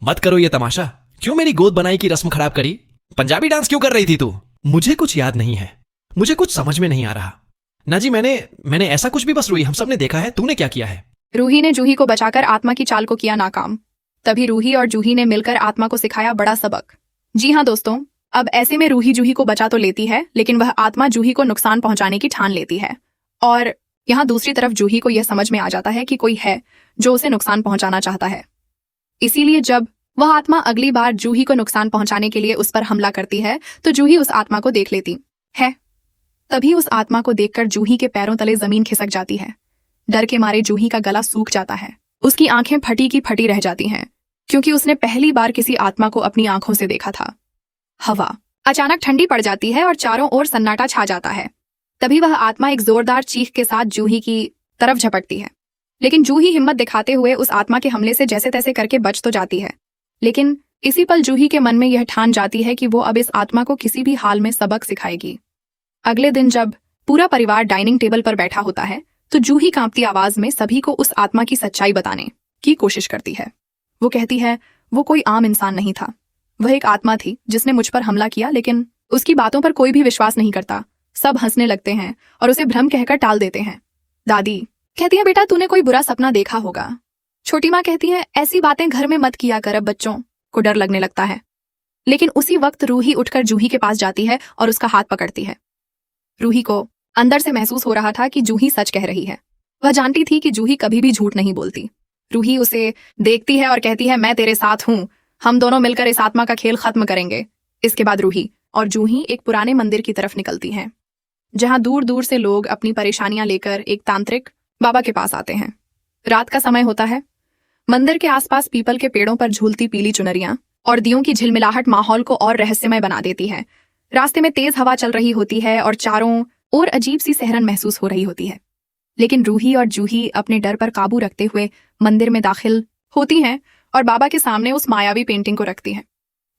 मत करो ये तमाशा। क्यों मेरी गोद बनाई की रस्म खराब करी? पंजाबी डांस क्यों कर रही थी तू? मुझे कुछ याद नहीं है, मुझे कुछ समझ में नहीं आ रहा। ना जी, मैंने ऐसा कुछ भी, बस रूही, हम सब ने देखा है। तूने क्या किया है? रूही ने जूही को बचाकर आत्मा की चाल को किया नाकाम। तभी रूही और जूही ने मिलकर आत्मा को सिखाया बड़ा सबक। जी हाँ दोस्तों, अब ऐसे में रूही जूही को बचा तो लेती है, लेकिन वह आत्मा जूही को नुकसान पहुंचाने की ठान लेती है। और यहाँ दूसरी तरफ जूही को यह समझ में आ जाता है कि कोई है जो उसे नुकसान पहुंचाना चाहता है। इसीलिए जब वह आत्मा अगली बार जूही को नुकसान पहुंचाने के लिए उस पर हमला करती है तो जूही उस आत्मा को देख लेती है। तभी उस आत्मा को देखकर जूही के पैरों तले जमीन खिसक जाती है। डर के मारे जूही का गला सूख जाता है, उसकी आंखें फटी की फटी रह जाती हैं, क्योंकि उसने पहली बार किसी आत्मा को अपनी आंखों से देखा था। हवा अचानक ठंडी पड़ जाती है और चारों ओर सन्नाटा छा जाता है। तभी वह आत्मा एक जोरदार चीख के साथ जूही की तरफ झपटती है, लेकिन जूही हिम्मत दिखाते हुए उस आत्मा के हमले से जैसे तैसे करके बच तो जाती है। लेकिन इसी पल जूही के मन में यह ठान जाती है कि वो अब इस आत्मा को किसी भी हाल में सबक सिखाएगी। अगले दिन जब पूरा परिवार डाइनिंग टेबल पर बैठा होता है तो जूही कांपती आवाज में सभी को उस आत्मा की सच्चाई बताने की कोशिश करती है। वो कहती है वो कोई आम इंसान नहीं था, वह एक आत्मा थी जिसने मुझ पर हमला किया, लेकिन उसकी बातों पर कोई भी विश्वास नहीं करता। सब हंसने लगते हैं और उसे भ्रम कहकर टाल देते हैं। दादी कहती है बेटा तूने कोई बुरा सपना देखा होगा। छोटी माँ कहती है ऐसी बातें घर में मत किया कर, अब बच्चों को डर लगने लगता है। लेकिन उसी वक्त रूही उठकर जूही के पास जाती है और उसका हाथ पकड़ती है। रूही को अंदर से महसूस हो रहा था कि जूही सच कह रही है। वह जानती थी कि जूही कभी भी झूठ नहीं बोलती। रूही उसे देखती है और कहती है मैं तेरे साथ हूँ, हम दोनों मिलकर इस आत्मा का खेल खत्म करेंगे। इसके बाद रूही और जूही एक पुराने मंदिर की तरफ निकलती हैं, जहां दूर दूर से लोग अपनी परेशानियां लेकर एक तांत्रिक बाबा के पास आते हैं। रात का समय होता है। मंदिर के आसपास पीपल के पेड़ों पर झूलती पीली चुनरियां और दियों की झिलमिलाहट माहौल को और रहस्यमय बना देती है। रास्ते में तेज हवा चल रही होती है और चारों ओर अजीब सी सहरन महसूस हो रही होती है। लेकिन रूही और जूही अपने डर पर काबू रखते हुए मंदिर में दाखिल होती हैं और बाबा के सामने उस मायावी पेंटिंग को रखती हैं।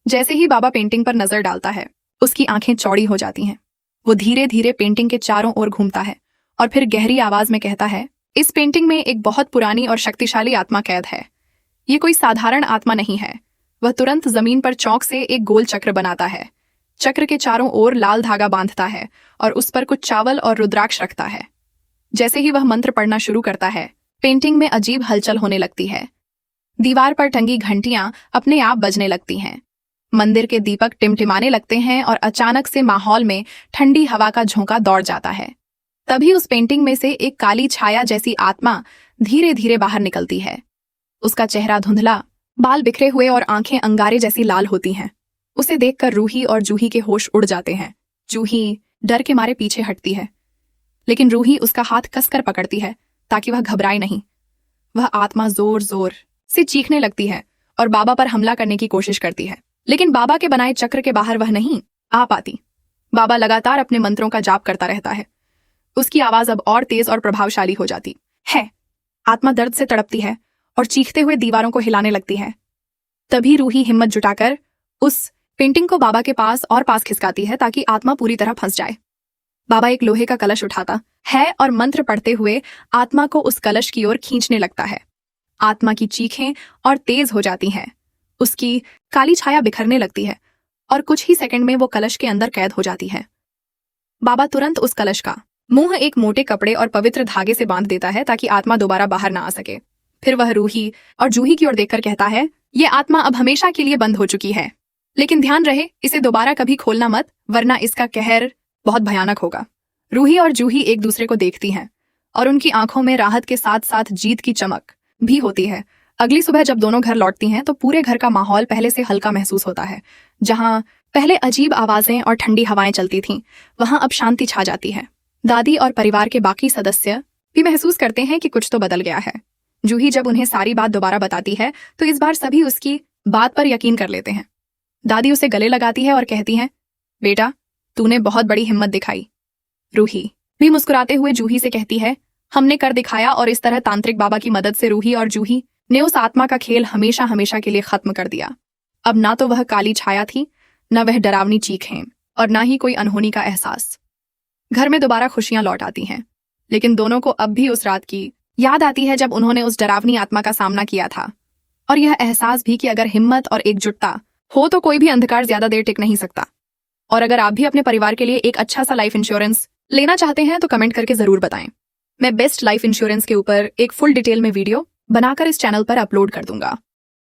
जैसे ही बाबा पेंटिंग पर नजर डालता है, उसकी आंखें चौड़ी हो जाती हैं। वो धीरे धीरे पेंटिंग के चारों ओर घूमता है और फिर गहरी आवाज में कहता है इस पेंटिंग में एक बहुत पुरानी और शक्तिशाली आत्मा कैद है। ये कोई साधारण आत्मा नहीं है। वह तुरंत जमीन पर चौक से एक गोल चक्र बनाता है। चक्र के चारों ओर लाल धागा बांधता है और उस पर कुछ चावल और रुद्राक्ष रखता है। जैसे ही वह मंत्र पढ़ना शुरू करता है, पेंटिंग में अजीब हलचल होने लगती है। दीवार पर टंगी घंटियां अपने आप बजने लगती हैं। मंदिर के दीपक टिमटिमाने लगते हैं और अचानक से माहौल में ठंडी हवा का झोंका दौड़ जाता है। तभी उस पेंटिंग में से एक काली छाया जैसी आत्मा धीरे धीरे बाहर निकलती है। उसका चेहरा धुंधला, बाल बिखरे हुए और आंखें अंगारे जैसी लाल होती हैं। उसे देखकर रूही और जूही के होश उड़ जाते हैं। जूही डर के मारे पीछे हटती है, लेकिन रूही उसका हाथ कसकर पकड़ती है ताकि वह घबराए नहीं। वह आत्मा जोर जोर से चीखने लगती है और बाबा पर हमला करने की कोशिश करती है, लेकिन बाबा के बनाए चक्र के बाहर वह नहीं आ पाती। बाबा लगातार अपने मंत्रों का जाप करता रहता है। उसकी आवाज अब और तेज और प्रभावशाली हो जाती है। आत्मा दर्द से तड़पती है और चीखते हुए दीवारों को हिलाने लगती है। तभी रूही हिम्मत जुटाकर उस पेंटिंग को बाबा के पास और पास खिसकाती है ताकि आत्मा पूरी तरह फंस जाए। बाबा एक लोहे का कलश उठाता है और मंत्र पढ़ते हुए आत्मा को उस कलश की ओर खींचने लगता है। आत्मा की चीखें और तेज हो जाती हैं। उसकी काली छाया बिखरने लगती है और कुछ ही सेकंड में वो कलश के अंदर कैद हो जाती है। बाबा तुरंत उस कलश का मुंह एक मोटे कपड़े और पवित्र धागे से बांध देता है ताकि आत्मा दोबारा बाहर ना आ सके। फिर वह रूही और जूही की ओर देखकर कहता है ये आत्मा अब हमेशा के लिए बंद हो चुकी है, लेकिन ध्यान रहे इसे दोबारा कभी खोलना मत, वरना इसका कहर बहुत भयानक होगा। रूही और जूही एक दूसरे को देखती हैं और उनकी आंखों में राहत के साथ साथ जीत की चमक भी होती है। अगली सुबह जब दोनों घर लौटती हैं तो पूरे घर का माहौल पहले से हल्का महसूस होता है। जहां पहले अजीब आवाजें और ठंडी हवाएं चलती थीं, वहां अब शांति छा जाती है। दादी और परिवार के बाकी सदस्य भी महसूस करते हैं कि कुछ तो बदल गया है। जूही जब उन्हें सारी बात दोबारा बताती है तो इस बार सभी उसकी बात पर यकीन कर लेते हैं। दादी उसे गले लगाती है और कहती है बेटा तूने बहुत बड़ी हिम्मत दिखाई। रूही भी मुस्कुराते हुए जूही से कहती है हमने कर दिखाया, और इस तरह तांत्रिक बाबा की मदद से रूही और जूही ने उस आत्मा का खेल हमेशा हमेशा के लिए खत्म कर दिया। अब ना तो वह काली छाया थी, न वह डरावनी चीखें और ना ही कोई अनहोनी का एहसास। घर में दोबारा खुशियां लौट आती हैं, लेकिन दोनों को अब भी उस रात की याद आती है जब उन्होंने उस डरावनी आत्मा का सामना किया था। और यह एहसास भी कि अगर हिम्मत और एकजुटता हो तो कोई भी अंधकार ज्यादा देर टिक नहीं सकता। और अगर आप भी अपने परिवार के लिए एक अच्छा सा लाइफ इंश्योरेंस लेना चाहते हैं तो कमेंट करके जरूर बताएं। मैं बेस्ट लाइफ इंश्योरेंस के ऊपर एक फुल डिटेल में वीडियो बनाकर इस चैनल पर अपलोड कर दूंगा।